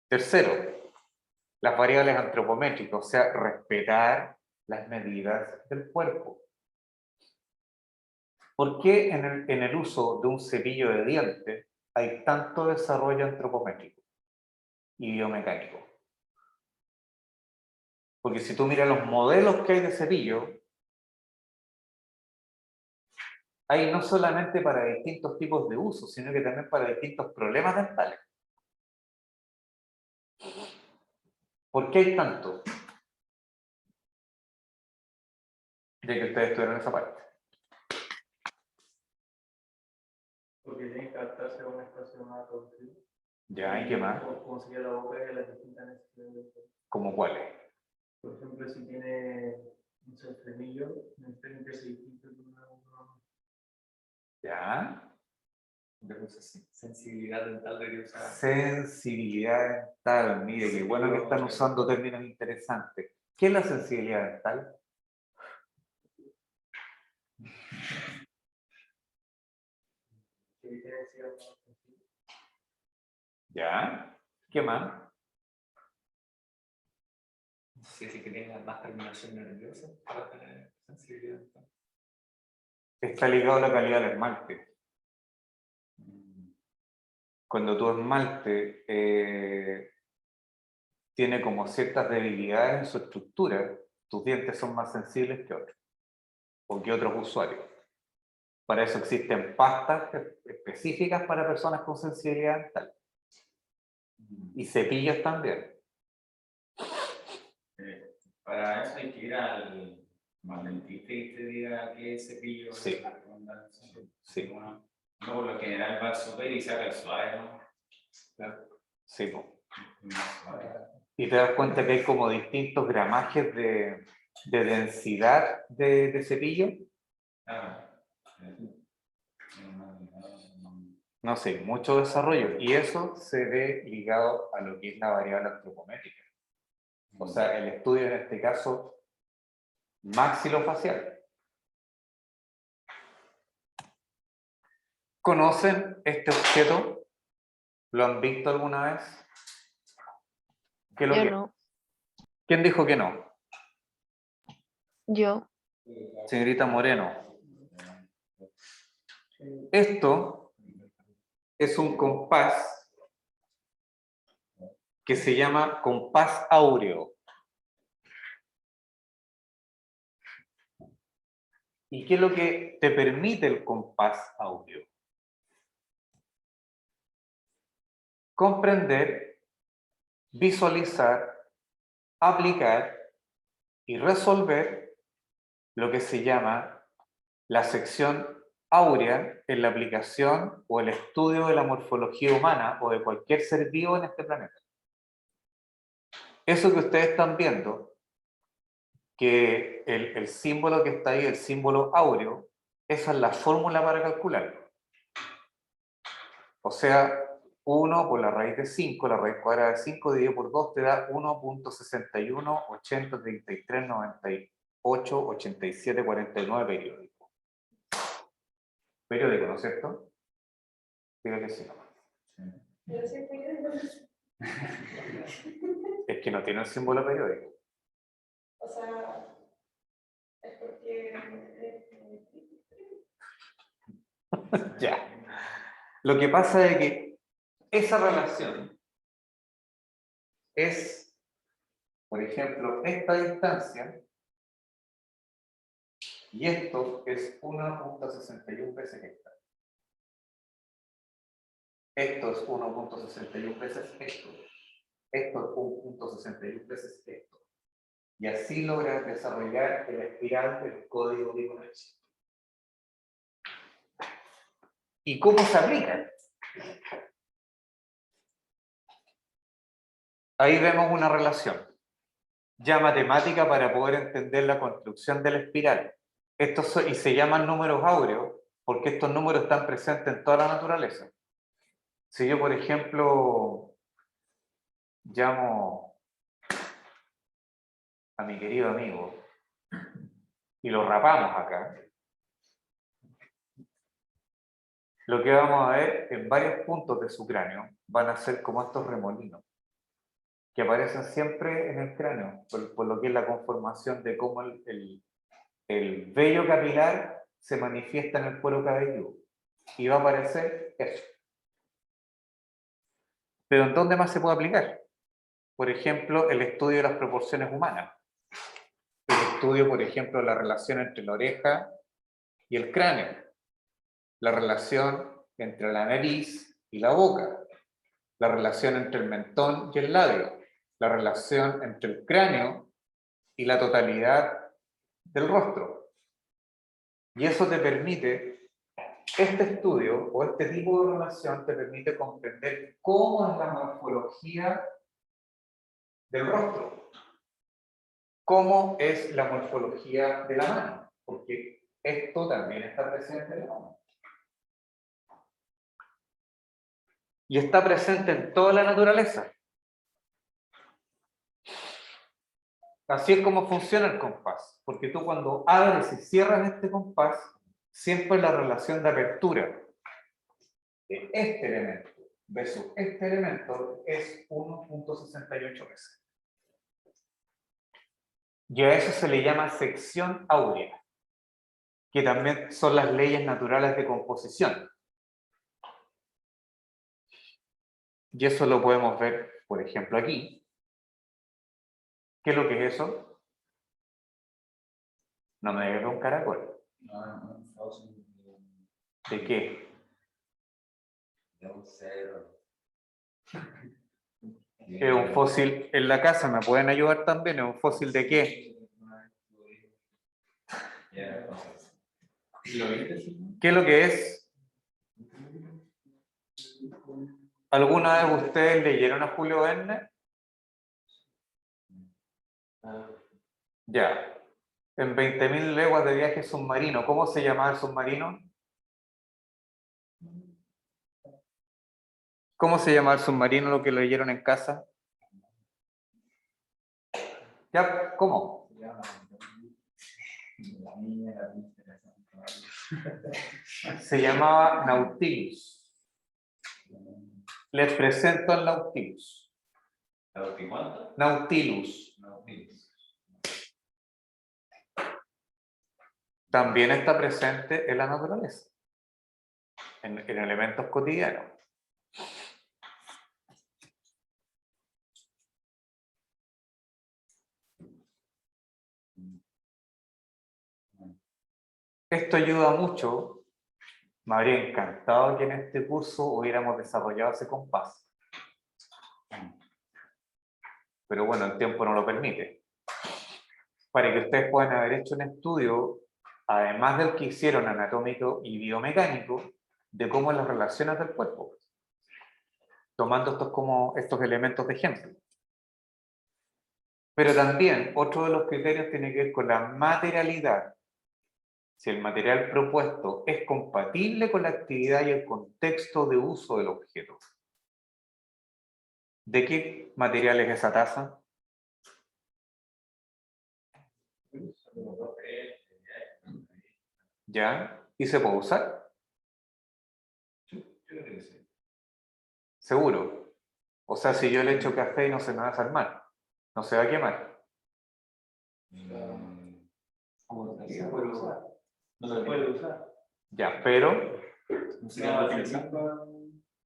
Tercero, las variables antropométricas, o sea, respetar las medidas del cuerpo. ¿Por qué en el uso de un cepillo de dientes hay tanto desarrollo antropométrico y biomecánico? Porque si tú miras los modelos que hay de cepillo, hay no solamente para distintos tipos de uso, sino que también para distintos problemas dentales. ¿Por qué hay tanto? Ya que ustedes estudiaron esa parte. Porque tiene que adaptarse a un espacio más reducido. Ya, ¿y qué más? Como sería la boca y las distintas necesidades del cuerpo. ¿Cómo cuáles? Por ejemplo, si tiene un frenillo, necesita limpiarse distinto que una. ¿Ya? Sensibilidad dental debería usar. Sensibilidad dental. Mire, qué bueno que están usando términos interesantes. ¿Qué es la sensibilidad dental? ¿Qué diferencia? ¿Ya? ¿Qué más? No sé si que tenga más terminación nerviosa para tener sensibilidad dental. Está ligado a la calidad del esmalte. Cuando tu esmalte tiene como ciertas debilidades en su estructura, tus dientes son más sensibles que otros, o que otros usuarios. Para eso existen pastas específicas para personas con sensibilidad dental. Y cepillos también. Para eso hay que ir al dentista y te diga qué cepillo Sí. es la recomendación. Sí. Bueno, no, por lo general va al súper y se haga el suave, ¿no? Claro. Sí, po. Más suave. Y te das cuenta que hay como distintos gramajes de densidad de cepillo. Claro. No sé, mucho desarrollo. Y eso se ve ligado a lo que es la variable antropométrica. O sea, el estudio en este caso maxilofacial. ¿Conocen este objeto? ¿Lo han visto alguna vez? ¿Qué es lo Yo que es? no. ¿Quién dijo que no? Yo. Señorita Moreno. Esto es un compás que se llama compás áureo. ¿Y qué es lo que te permite el compás áureo? Comprender, visualizar, aplicar y resolver lo que se llama la sección áurea en la aplicación o el estudio de la morfología humana o de cualquier ser vivo en este planeta. Eso que ustedes están viendo, que el símbolo que está ahí, el símbolo áureo, esa es la fórmula para calcularlo. O sea, 1 por la raíz de 5, la raíz cuadrada de 5 dividido por 2 te da 1.61, 80, 33, 98, 87, 49 periódico. Periódico, ¿no es cierto? Diga que sí. Pero sí, Es que no tiene el símbolo periódico. o sea, es porque Ya. Lo que pasa es que esa relación es, por ejemplo, esta distancia y esto es 1.61 veces esta. Esto es 1.61 veces esto. Esto es 1.61 veces esto. Y así logras desarrollar el espiral del código de Fibonacci. ¿Y cómo se aplica? Ahí vemos una relación ya matemática para poder entender la construcción de la espiral. Y se llaman números áureos porque estos números están presentes en toda la naturaleza. Si yo, por ejemplo, llamo a mi querido amigo y lo rapamos acá, lo que vamos a ver en varios puntos de su cráneo van a ser como estos remolinos que aparecen siempre en el cráneo, por lo que es la conformación de cómo el vello capilar se manifiesta en el cuero cabelludo. Y va a aparecer eso. ¿Pero en dónde más se puede aplicar? Por ejemplo, el estudio de las proporciones humanas. El estudio, por ejemplo, de la relación entre la oreja y el cráneo. La relación entre la nariz y la boca. La relación entre el mentón y el labio. La relación entre el cráneo y la totalidad del rostro. Y eso te permite, este estudio o este tipo de relación te permite comprender cómo es la morfología del rostro. cómo es la morfología de la mano, porque esto también está presente en la mano. Y está presente en toda la naturaleza. Así es como funciona el compás, porque tú cuando abres y cierras este compás, siempre la relación de apertura de este elemento versus este elemento es 1.68 veces. Y a eso se le llama sección áurea, que también son las leyes naturales de composición. Y eso lo podemos ver, por ejemplo, aquí. ¿Qué es lo que es eso? No me digas un caracol. No, ¿De qué? de un cerro. Es un fósil en la casa, ¿me pueden ayudar también? ¿Es un fósil de qué? ¿Qué es lo que es? ¿Alguna vez ustedes leyeron a Julio Verne? Ya. En 20.000 leguas de viaje submarino, ¿cómo se llamaba el submarino? ¿Cómo se llama el submarino lo que leyeron en casa? ¿Ya? ¿Cómo? Se llamaba Nautilus. Les presento al Nautilus. Nautilus. También está presente en la naturaleza, en elementos cotidianos. Esto ayuda mucho. Me habría encantado que en este curso hubiéramos desarrollado ese compás. Pero bueno, el tiempo no lo permite. Para que ustedes puedan haber hecho un estudio, además del que hicieron anatómico y biomecánico, de cómo las relaciones del cuerpo, tomando estos elementos de ejemplo. Pero también otro de los criterios tiene que ver con la materialidad. Si el material propuesto es compatible con la actividad y el contexto de uso del objeto. ¿De qué material es esa taza? ¿Ya? ¿Y se puede usar? Seguro. O sea, si yo le echo café y no se me va a hacer mal, no se va a quemar. No se puede usar. Ya, pero No se puede utilizar.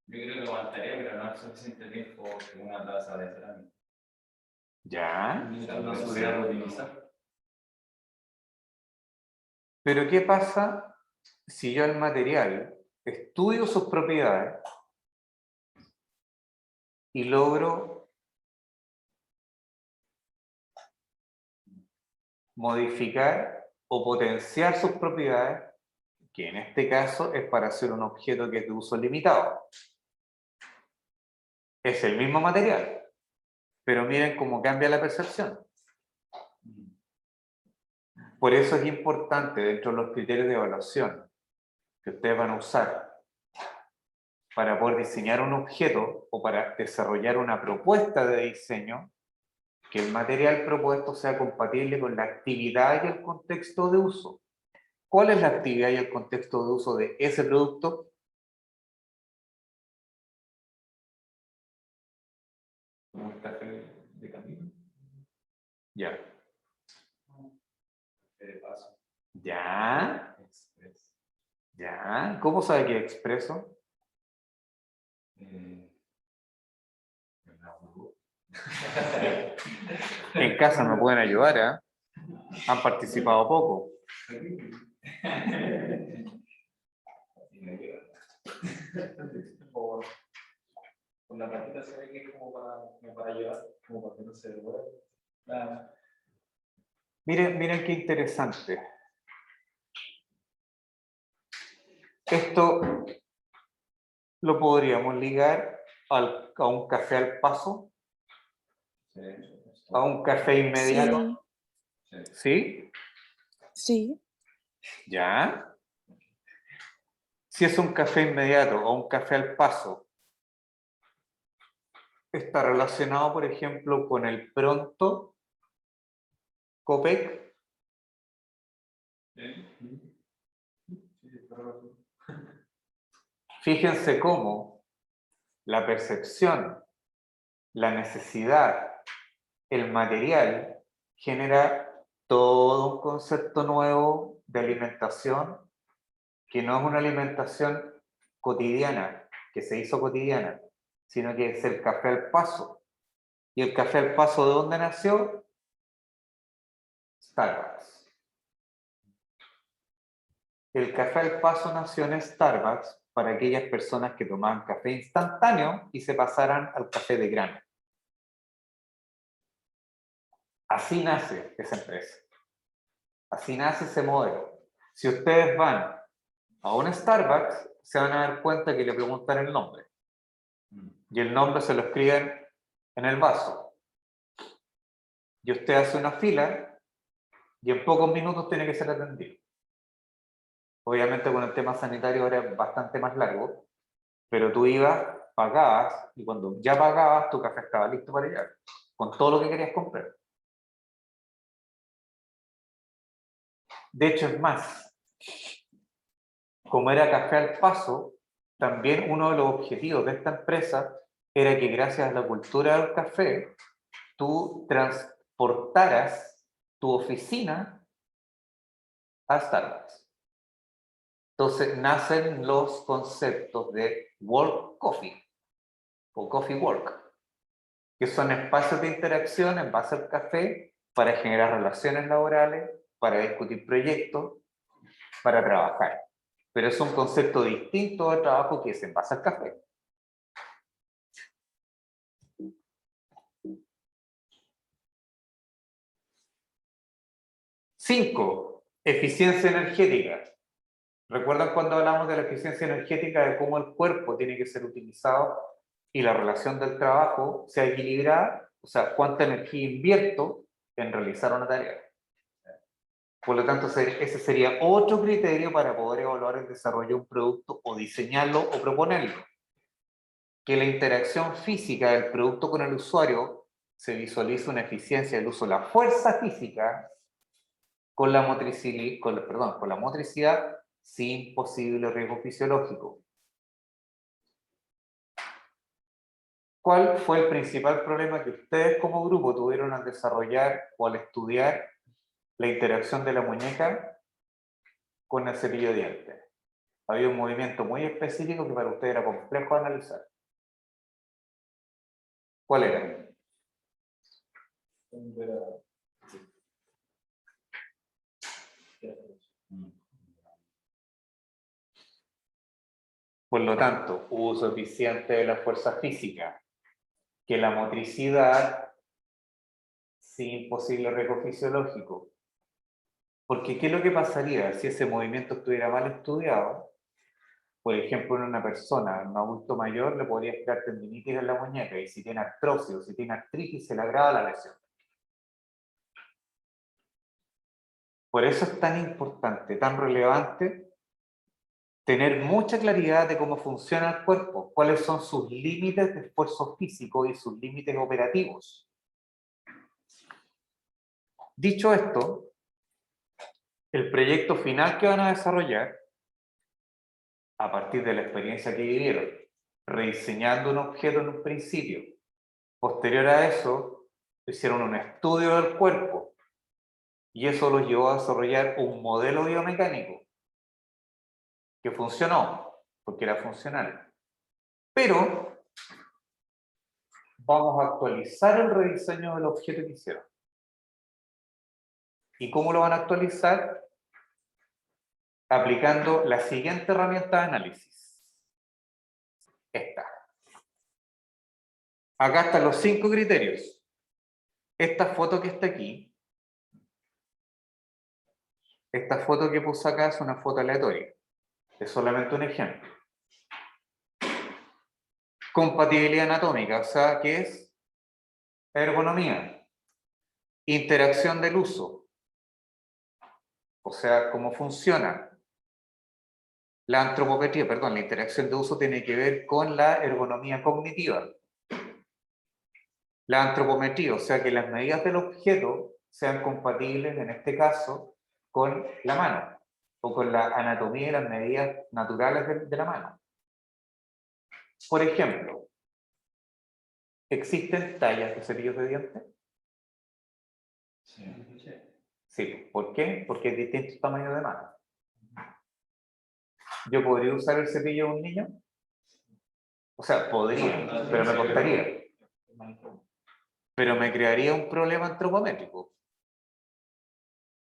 Yo creo que aguantaría, pero no es suficiente tiempo que una taza de cerámica. ya. No se podría reutilizar. Pero ¿qué pasa si yo el material estudio sus propiedades y logro modificar o potenciar sus propiedades, que en este caso es para hacer un objeto que es de uso limitado? Es el mismo material, pero miren cómo cambia la percepción. Por eso es importante dentro de los criterios de evaluación que ustedes van a usar para poder diseñar un objeto o para desarrollar una propuesta de diseño, que el material propuesto sea compatible con la actividad y el contexto de uso. ¿Cuál es la actividad y el contexto de uso de ese producto? Como el café de camino. Ya. De paso. Ya. Ya. ¿Cómo sabe que es expreso? En casa me pueden ayudar, ¿eh? Han participado poco. Con la patita se ve que es como para llevar, como para que no se devuelva. Miren qué interesante. Esto lo podríamos ligar a un café al paso, a un café inmediato. Sí. ¿Sí? Sí. ¿Ya? Si es un café inmediato o un café al paso, está relacionado, por ejemplo, con el pronto, Copec. Fíjense cómo la percepción, la necesidad, el material genera todo un concepto nuevo de alimentación que no es una alimentación cotidiana, que se hizo cotidiana, sino que es el café al paso. ¿Y el café al paso de dónde nació? Starbucks. El café al paso nació en Starbucks para aquellas personas que tomaban café instantáneo y se pasaran al café de grano. Así nace esa empresa. Así nace ese modelo. Si ustedes van a un Starbucks, se van a dar cuenta que le preguntan el nombre. Y el nombre se lo escriben en el vaso. Y usted hace una fila y en pocos minutos tiene que ser atendido. Obviamente con el tema sanitario ahora es bastante más largo, pero tú ibas, pagabas, y cuando ya pagabas, tu café estaba listo para llegar, con todo lo que querías comprar. De hecho, es más, como era café al paso, también uno de los objetivos de esta empresa era que gracias a la cultura del café, tú transportaras tu oficina a Starbucks. Entonces nacen los conceptos de Work Coffee o Coffee Work, que son espacios de interacción en base al café para generar relaciones laborales, para discutir proyectos, para trabajar. Pero es un concepto distinto de trabajo que es en base al café. Cinco, eficiencia energética. ¿Recuerdan cuando hablamos de la eficiencia energética, de cómo el cuerpo tiene que ser utilizado y la relación del trabajo sea equilibrada? O sea, cuánta energía invierto en realizar una tarea. Por lo tanto, ese sería otro criterio para poder evaluar el desarrollo de un producto o diseñarlo o proponerlo. Que la interacción física del producto con el usuario se visualice una eficiencia del uso de la fuerza física con la motricidad sin posible riesgo fisiológico. ¿Cuál fue el principal problema que ustedes como grupo tuvieron al desarrollar o al estudiar la interacción de la muñeca con el cepillo de dientes? Había un movimiento muy específico que para ustedes era complejo de analizar. ¿Cuál era? Por lo tanto, uso eficiente de la fuerza física, que la motricidad sin posible riesgo fisiológico. Porque ¿qué es lo que pasaría si ese movimiento estuviera mal estudiado? Por ejemplo, en una persona, en un adulto mayor, le podría crear tendinitis en la muñeca, y si tiene artrosis o si tiene artritis, se le agrava la lesión. Por eso es tan importante, tan relevante, tener mucha claridad de cómo funciona el cuerpo, cuáles son sus límites de esfuerzo físico y sus límites operativos. Dicho esto, el proyecto final que van a desarrollar, a partir de la experiencia que vivieron, rediseñando un objeto en un principio, posterior a eso, hicieron un estudio del cuerpo, y eso los llevó a desarrollar un modelo biomecánico que funcionó, porque era funcional. Pero vamos a actualizar el rediseño del objeto que hicieron. ¿Y cómo lo van a actualizar? Aplicando la siguiente herramienta de análisis. Esta. Acá están los 5 criterios. Esta foto que está aquí, esta foto que puse acá es una foto aleatoria. Es solamente un ejemplo. Compatibilidad anatómica, o sea, ¿qué es? Ergonomía. Interacción del uso. O sea, ¿cómo funciona? La antropometría, perdón, la interacción de uso tiene que ver con la ergonomía cognitiva. La antropometría, o sea, que las medidas del objeto sean compatibles, en este caso, con la mano o con la anatomía y las medidas naturales de la mano. Por ejemplo, ¿existen tallas de cepillos de dientes? Sí. ¿Por qué? Porque hay distintos tamaños de mano. ¿Yo podría usar el cepillo de un niño? O sea, podría, pero me costaría. Pero me crearía un problema antropométrico.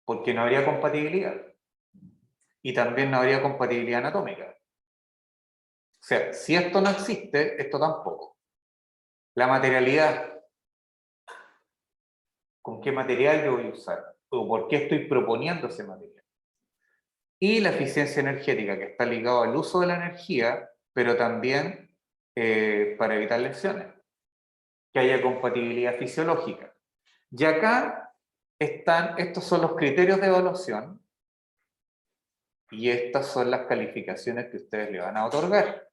Porque no habría compatibilidad. Y también no habría compatibilidad anatómica. O sea, si esto no existe, esto tampoco. La materialidad. ¿Con qué material yo voy a usar? ¿O por qué estoy proponiendo ese material? Y la eficiencia energética, que está ligado al uso de la energía, pero también para evitar lesiones. Que haya compatibilidad fisiológica. Y acá estos son los criterios de evaluación y estas son las calificaciones que ustedes le van a otorgar.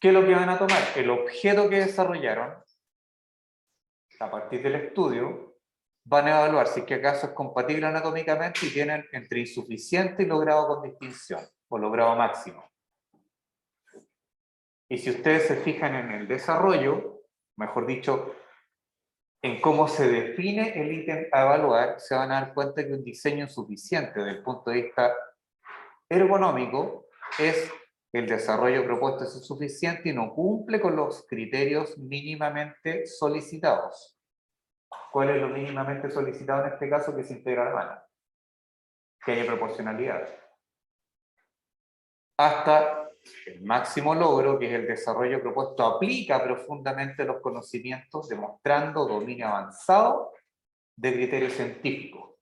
¿Qué es lo que van a tomar? El objeto que desarrollaron a partir del estudio, van a evaluar si es que acaso es compatible anatómicamente y tienen entre insuficiente y logrado con distinción, o logrado máximo. Y si ustedes se fijan en el desarrollo, mejor dicho, en cómo se define el ítem a evaluar, se van a dar cuenta que un diseño insuficiente desde el punto de vista ergonómico es el desarrollo propuesto es insuficiente y no cumple con los criterios mínimamente solicitados. ¿Cuál es lo mínimamente solicitado en este caso? Que se integra la mano. Que haya proporcionalidad. Hasta el máximo logro, que es el desarrollo propuesto, aplica profundamente los conocimientos, demostrando dominio avanzado de criterios científicos.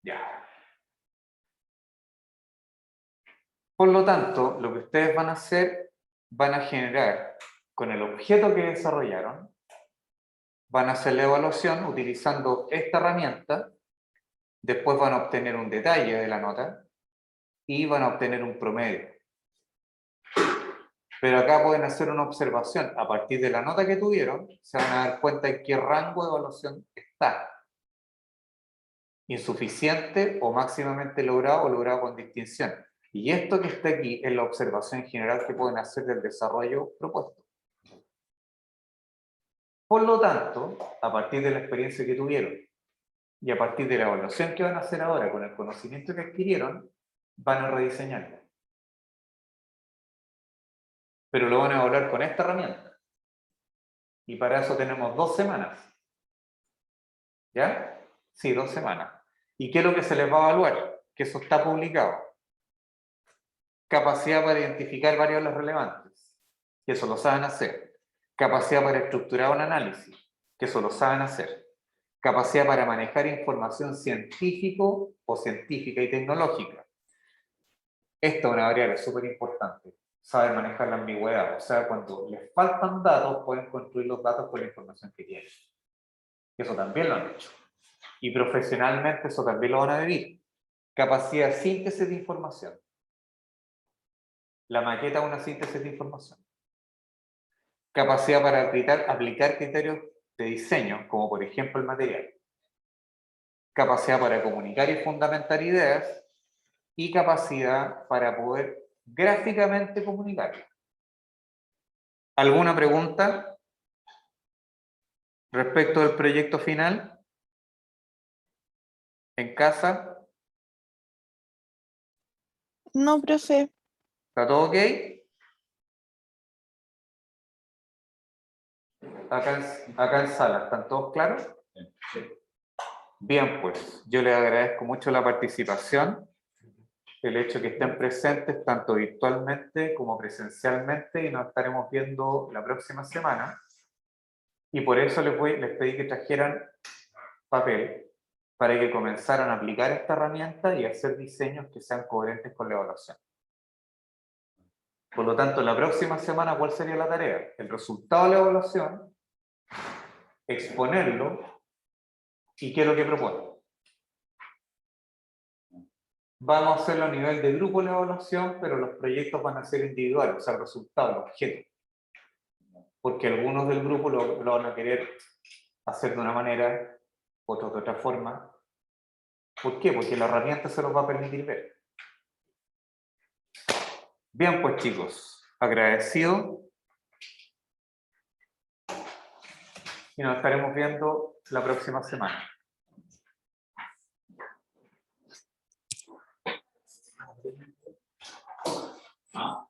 Ya. Por lo tanto, lo que ustedes van a hacer, van a generar con el objeto que desarrollaron, van a hacer la evaluación utilizando esta herramienta, después van a obtener un detalle de la nota y van a obtener un promedio. Pero acá pueden hacer una observación, a partir de la nota que tuvieron, se van a dar cuenta en qué rango de evaluación está. Insuficiente o máximamente logrado o logrado con distinción. Y esto que está aquí es la observación general que pueden hacer del desarrollo propuesto. Por lo tanto, a partir de la experiencia que tuvieron y a partir de la evaluación que van a hacer ahora con el conocimiento que adquirieron, van a rediseñarlo. Pero lo van a evaluar con esta herramienta. Y para eso tenemos 2 semanas. ¿Ya? Sí, 2 semanas. ¿Y qué es lo que se les va a evaluar? Que eso está publicado. Capacidad para identificar variables relevantes, que eso lo saben hacer. Capacidad para estructurar un análisis, que eso lo saben hacer. Capacidad para manejar información científico o científica y tecnológica. Esta es una variable súper importante. Saben manejar la ambigüedad, o sea, cuando les faltan datos, pueden construir los datos con la información que tienen. Eso también lo han hecho. Y profesionalmente eso también lo van a vivir. Capacidad de síntesis de información. La maqueta es una síntesis de información. Capacidad para aplicar criterios de diseño, como por ejemplo el material. Capacidad para comunicar y fundamentar ideas. Y capacidad para poder gráficamente comunicar. ¿Alguna pregunta respecto del proyecto final? ¿En casa? No, profe. ¿Está todo ok? Acá en sala, ¿están todos claros? Bien, pues, yo les agradezco mucho la participación, el hecho que estén presentes tanto virtualmente como presencialmente y nos estaremos viendo la próxima semana. Y por eso les pedí que trajeran papel para que comenzaran a aplicar esta herramienta y hacer diseños que sean coherentes con la evaluación. Por lo tanto, la próxima semana, ¿cuál sería la tarea? El resultado de la evaluación, exponerlo ¿Y qué es lo que propone? Vamos a hacerlo a nivel de grupo la evaluación, pero los proyectos van a ser individuales, o sea, el resultado, el objeto. Porque algunos del grupo lo van a querer hacer de una manera, otros de otra forma. ¿Por qué? Porque la herramienta se los va a permitir ver. Bien, pues chicos, agradecido. Y nos estaremos viendo la próxima semana. Ah,